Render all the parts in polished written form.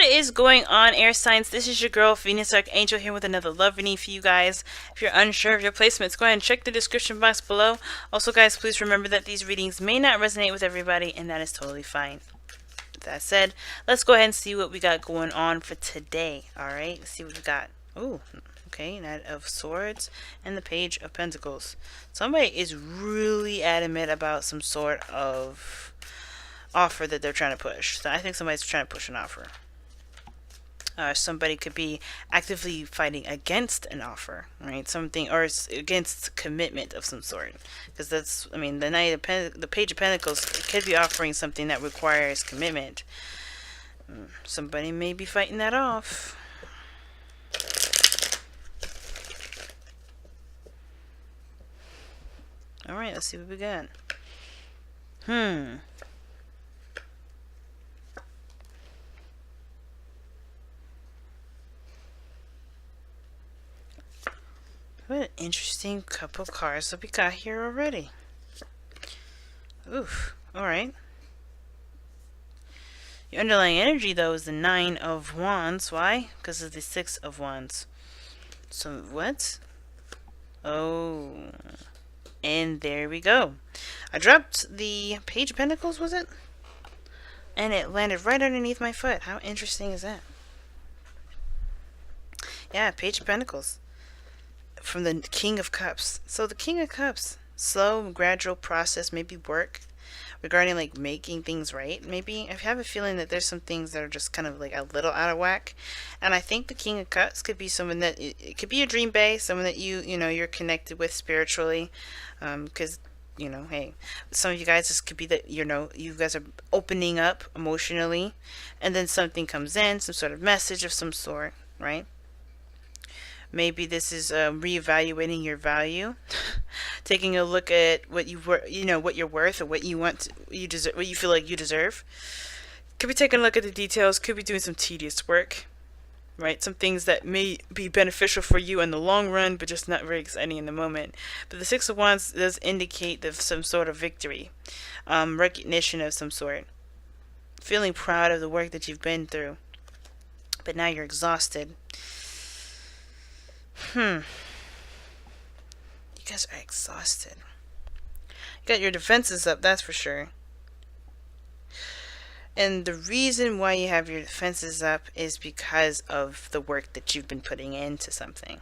is going on, air signs? This is your girl, Venus Archangel, here with another love reading for you guys. If you're unsure of your placements, go ahead and check the description box below. Also, guys, please remember that these readings may not resonate with everybody, and that is totally fine. With that said, let's go ahead and see what we got going on for today. Alright, let's see what we got. Ooh, okay, Knight of Swords and the Page of Pentacles. Somebody is really adamant about some sort of offer that they're trying to push. So I think somebody's trying to push an offer. Somebody could be actively fighting against an offer, right? Something, or against commitment of some sort. Because that's, I mean, the Page of Pentacles could be offering something that requires commitment. Somebody may be fighting that off. Alright, let's see what we got. What an interesting couple cards that we got here already. Oof. Alright. Your underlying energy, though, is the 9 of Wands. Why? Because of the 6 of Wands. So, what? Oh. And there we go. I dropped the Page of Pentacles, was it? And it landed right underneath my foot. How interesting is that? Yeah, Page of Pentacles. From the King of Cups. So the King of Cups, slow, gradual process, maybe work regarding like making things right. Maybe I have a feeling that there's some things that are just kind of like a little out of whack, and I think the King of Cups could be someone that it could be a dream base, someone that you know you're connected with spiritually, because you know, hey, some of you guys, this could be that you guys are opening up emotionally, and then something comes in, some sort of message of some sort, right? Maybe this is reevaluating your value, taking a look at what what you're worth, or what you want, you deserve, what you feel like you deserve. Could be taking a look at the details. Could be doing some tedious work, right? Some things that may be beneficial for you in the long run, but just not very exciting in the moment. But the 6 of Wands does indicate some sort of victory, recognition of some sort, feeling proud of the work that you've been through, but now you're exhausted. You guys are exhausted. You got your defenses up, that's for sure. And the reason why you have your defenses up is because of the work that you've been putting into something.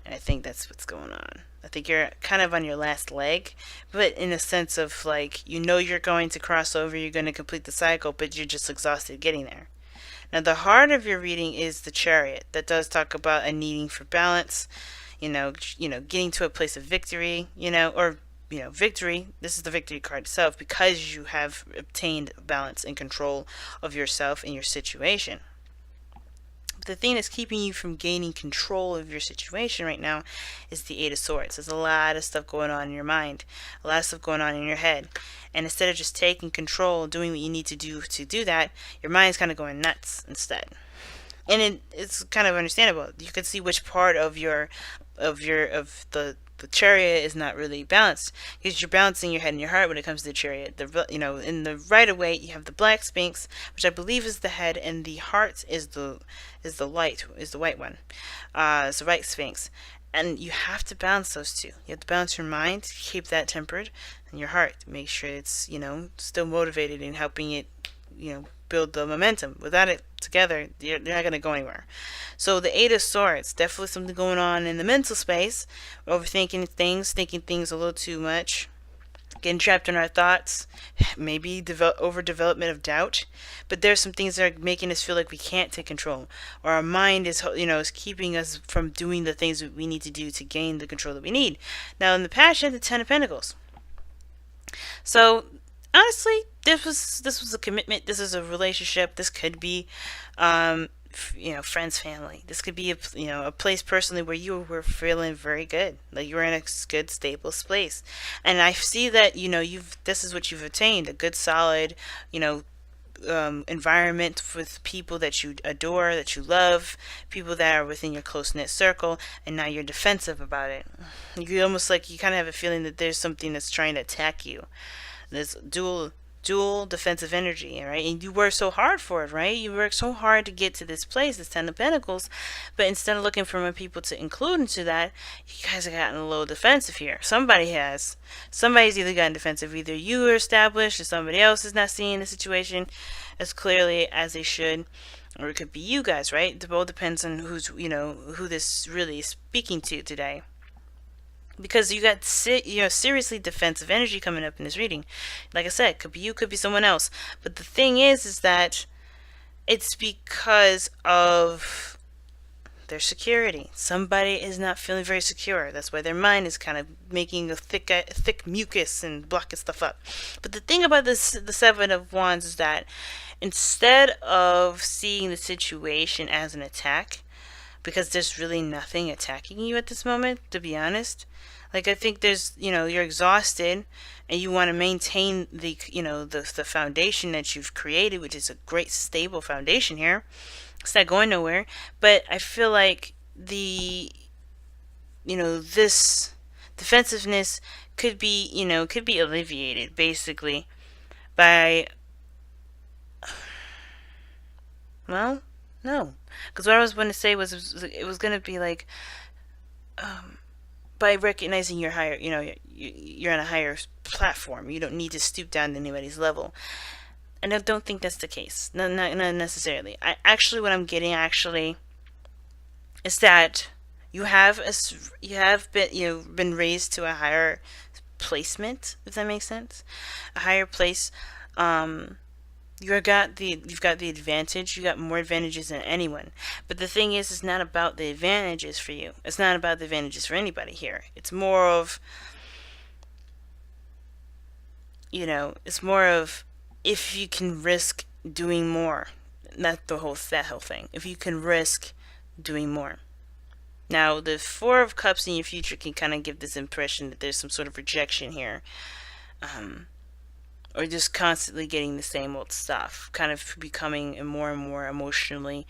And I think that's what's going on. I think you're kind of on your last leg, but in a sense of like, you're going to cross over, you're going to complete the cycle, but you're just exhausted getting there. Now, the heart of your reading is the Chariot. That does talk about a needing for balance, getting to a place of victory, victory. This is the victory card itself because you have obtained balance and control of yourself and your situation. But the thing that's keeping you from gaining control of your situation right now is the 8 of Swords. There's a lot of stuff going on in your mind, a lot of stuff going on in your head. And instead of just taking control, doing what you need to do that, your mind's kind of going nuts instead. And it's kind of understandable. You can see which part of the Chariot is not really balanced, because you're balancing your head and your heart when it comes to the Chariot. In the Rider-Waite, you have the Black Sphinx, which I believe is the head, and the heart is the white one. It's the White Sphinx. And you have to balance those two. You have to balance your mind, keep that tempered, and your heart, make sure it's, still motivated and helping it, build the momentum. Without it together, you're not going to go anywhere. So the 8 of Swords, definitely something going on in the mental space. Overthinking things, thinking things a little too much, getting trapped in our thoughts, maybe overdevelopment of doubt. But there's some things that are making us feel like we can't take control, or our mind is keeping us from doing the things that we need to do to gain the control that we need. Now, in the past, you had the 10 of Pentacles. So honestly, this was a commitment. This is a relationship. This could be friends, family. This could be a place personally where you were feeling very good, like you were in a good, stable place. And I see that this is what you've attained: a good, solid, environment with people that you adore, that you love, people that are within your close-knit circle, and now you're defensive about it. You almost like you kind of have a feeling that there's something that's trying to attack you. This dual dual defensive energy, right? And you work so hard for it, right? You work so hard to get to this place, this Ten of Pentacles, but instead of looking for more people to include into that, you guys have gotten a little defensive here. Somebody has. Somebody's either gotten defensive. Either you are established or somebody else is not seeing the situation as clearly as they should. Or it could be you guys, right? It all depends on who's, who this really is speaking to today. Because you got seriously defensive energy coming up in this reading. Like I said, could be you, could be someone else. But the thing is that it's because of their security. Somebody is not feeling very secure. That's why their mind is kind of making a thick mucus and blocking stuff up. But the thing about the Seven of Wands is that instead of seeing the situation as an attack, because there's really nothing attacking you at this moment, to be honest. Like, I think there's, you're exhausted and you want to maintain the foundation that you've created, which is a great stable foundation here. It's not going nowhere. But I feel like this defensiveness could be alleviated basically by, well, no. Because what I was going to say was it was going to be like, by recognizing you're higher, you're on a higher platform. You don't need to stoop down to anybody's level. And I don't think that's the case. Not necessarily. What I'm getting is that you have been raised to a higher placement, if that makes sense. A higher place. You've got the advantage. You got more advantages than anyone. But the thing is, it's not about the advantages for you. It's not about the advantages for anybody here. It's more of, if you can risk doing more. Not that whole thing. If you can risk doing more. Now, the Four of Cups in your future can kind of give this impression that there's some sort of rejection here. Or just constantly getting the same old stuff, kind of becoming more and more emotionally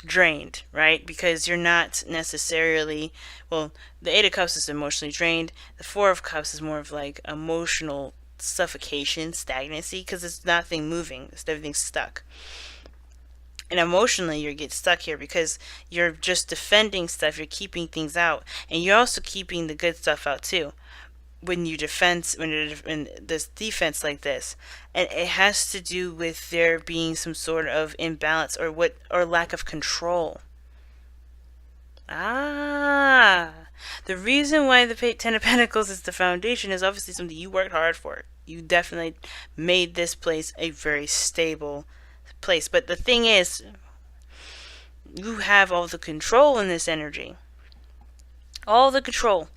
drained, right? Because you're not necessarily, the Eight of Cups is emotionally drained. The Four of Cups is more of like emotional suffocation, stagnancy, because it's nothing moving, everything's stuck. And emotionally, you get stuck here because you're just defending stuff, you're keeping things out, and you're also keeping the good stuff out too. When you're in this defense like this, and it has to do with there being some sort of imbalance or lack of control. The reason why the Ten of Pentacles is the foundation is obviously something you worked hard for. You definitely made this place a very stable place. But the thing is, you have all the control in this energy. All the control.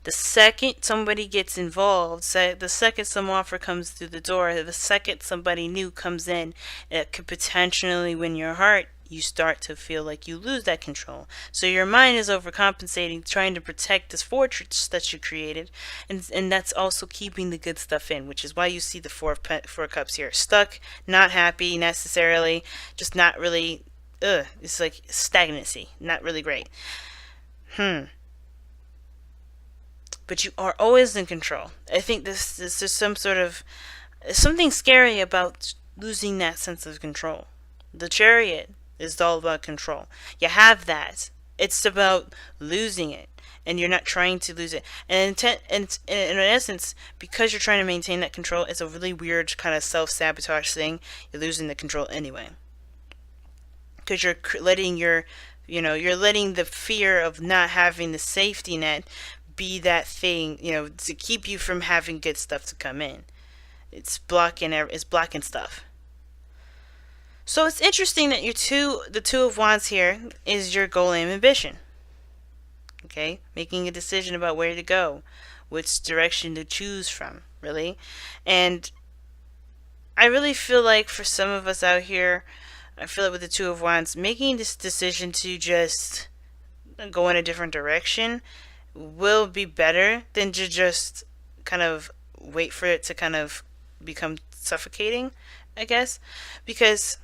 The second somebody gets involved, the second some offer comes through the door, the second somebody new comes in, it could potentially win your heart, you start to feel like you lose that control. So your mind is overcompensating, trying to protect this fortress that you created, and that's also keeping the good stuff in, which is why you see the Four of Cups here. Stuck, not happy necessarily, just not really, it's like stagnancy, not really great. But you are always in control. I think this is some sort of something scary about losing that sense of control. The Chariot is all about control. You have that. It's about losing it, and you're not trying to lose it. And in essence, because you're trying to maintain that control, it's a really weird kind of self-sabotage thing. You're losing the control anyway, because you're letting you're letting the fear of not having the safety net be that thing, to keep you from having good stuff to come in. It's blocking stuff. So it's interesting that the Two of Wands here is your goal, aim, ambition. Okay, making a decision about where to go, which direction to choose from, really. And I really feel like for some of us out here, I feel like with the Two of Wands, making this decision to just go in a different direction will be better than to just kind of wait for it to kind of become suffocating, I guess. Because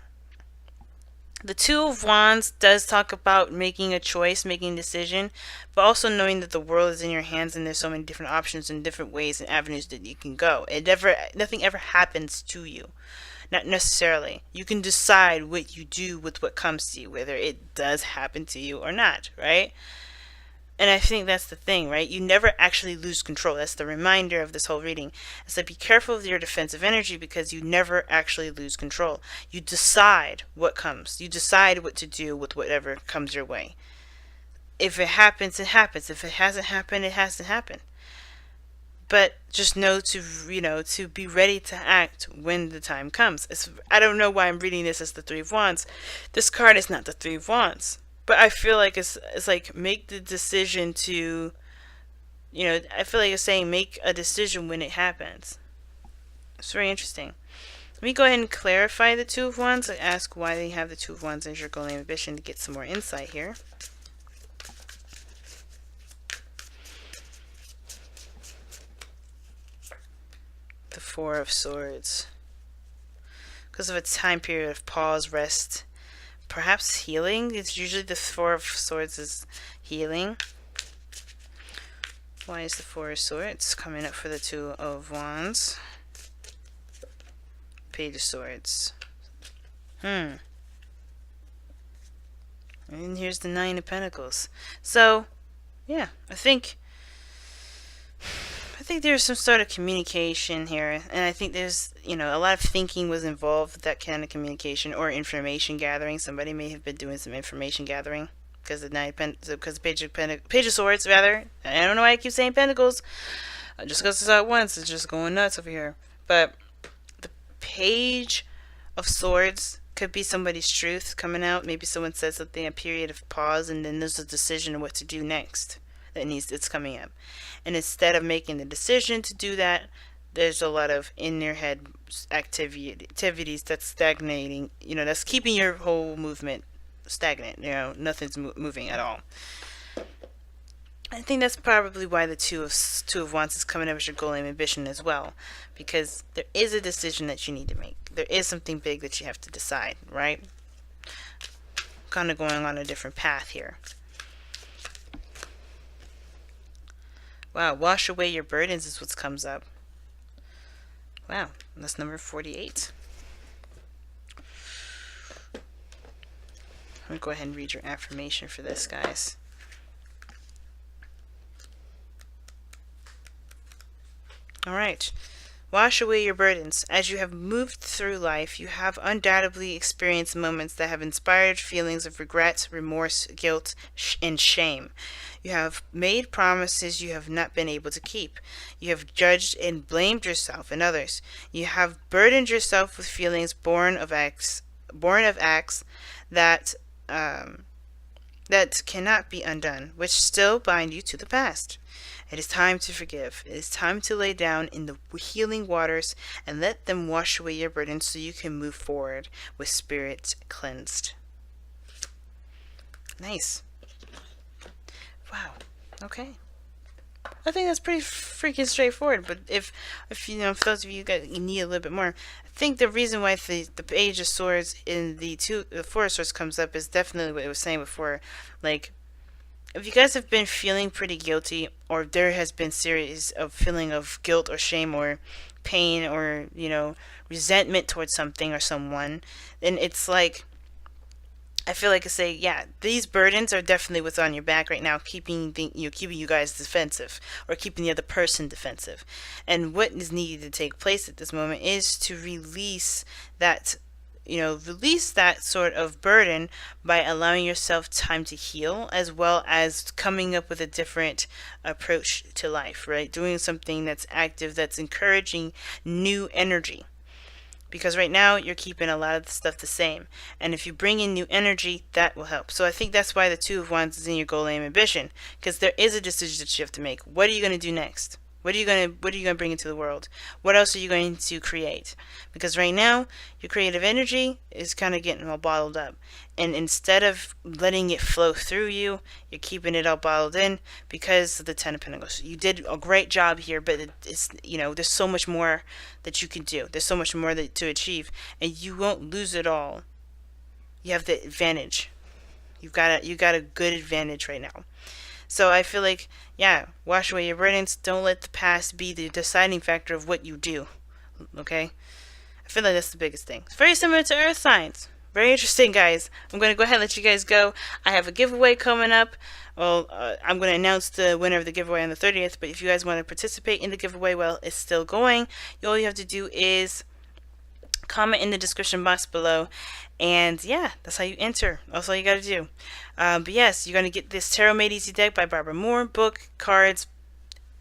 The Two of Wands does talk about making a choice, making a decision, but also knowing that the world is in your hands and there's so many different options and different ways and avenues that you can go. Nothing ever happens to you. Not necessarily. You can decide what you do with what comes to you, whether it does happen to you or not, right? And I think that's the thing, right? You never actually lose control. That's the reminder of this whole reading. It's like, be careful of your defensive energy because you never actually lose control. You decide what comes. You decide what to do with whatever comes your way. If it happens, it happens. If it hasn't happened, it hasn't happened. But just know to be ready to act when the time comes. I don't know why I'm reading this as the Three of Wands. This card is not the Three of Wands. But I feel like it's like, make the decision to, I feel like it's saying make a decision when it happens. It's very interesting. Let me go ahead and clarify the Two of Wands. I ask why they have the Two of Wands as your goal and ambition to get some more insight here. The Four of Swords. Because of a time period of pause, rest, perhaps healing. It's usually the Four of Swords is healing. Why is the Four of Swords coming up for the Two of Wands? Page of Swords. And here's the Nine of Pentacles. So, yeah, I think there's some sort of communication here, and I think there's, a lot of thinking was involved with that kind of communication or information gathering. Somebody may have been doing some information gathering because the Page of Swords, rather. I don't know why I keep saying Pentacles. Just because it's at once, it's just going nuts over here. But the Page of Swords could be somebody's truth coming out. Maybe someone says something, a period of pause, and then there's a decision of what to do next. It's coming up, and instead of making the decision to do that, there's a lot of in your head activities that's stagnating, that's keeping your whole movement stagnant. Nothing's moving at all. I think that's probably why the Two of Wands is coming up as your goal and ambition as well, because there is a decision that you need to make. There is something big that you have to decide, right? Kind of going on a different path here. Wow, wash away your burdens is what comes up. Wow, that's number 48. I'm going to go ahead and read your affirmation for this, guys. Alright. Wash away your burdens. As you have moved through life, you have undoubtedly experienced moments that have inspired feelings of regret, remorse, guilt, and shame. You have made promises you have not been able to keep. You have judged and blamed yourself and others. You have burdened yourself with feelings born of acts that cannot be undone, which still bind you to the past. It is time to forgive. It is time to lay down in the healing waters and let them wash away your burdens so you can move forward with spirit cleansed. Nice. Wow. Okay. I think that's pretty freaking straightforward, but if for those of you guys need a little bit more, I think the reason why the Page of Swords in the Four of Swords comes up is definitely what I was saying before. Like, if you guys have been feeling pretty guilty, or there has been series of feeling of guilt or shame or pain or, resentment towards something or someone, then it's like, I feel like I say, yeah, these burdens are definitely what's on your back right now, keeping you guys defensive, or keeping the other person defensive. And what is needed to take place at this moment is to release that sort of burden by allowing yourself time to heal, as well as coming up with a different approach to life, right? Doing something that's active, that's encouraging new energy. Because right now you're keeping a lot of the stuff the same, and if you bring in new energy, that will help. So I think that's why the Two of Wands is in your goal, aim, ambition, because there is a decision that you have to make. What are you going to do next? What are you going to bring into the world? What else are you going to create? Because right now your creative energy is kind of getting all bottled up, and instead of letting it flow through you, you're keeping it all bottled in because of the Ten of Pentacles. You did a great job here, but it's there's so much more that you can do. There's so much more to achieve, and you won't lose it all you have the advantage. You got a good advantage right now. So I feel like, yeah, wash away your burdens. Don't let the past be the deciding factor of what you do. Okay? I feel like that's the biggest thing. It's very similar to earth signs. Very interesting, guys. I'm going to go ahead and let you guys go. I have a giveaway coming up. Well, I'm going to announce the winner of the giveaway on the 30th, but if you guys want to participate in the giveaway, well, it's still going. All you have to do is comment in the description box below, and yeah, that's how you enter. That's all you got to do. But yes, you're going to get this Tarot Made Easy deck by Barbara Moore, book, cards,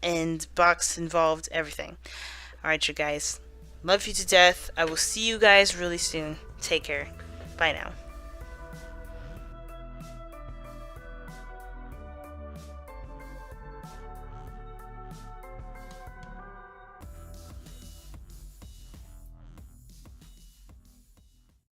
and box involved, everything. Alright, you guys. Love you to death. I will see you guys really soon. Take care. Bye now.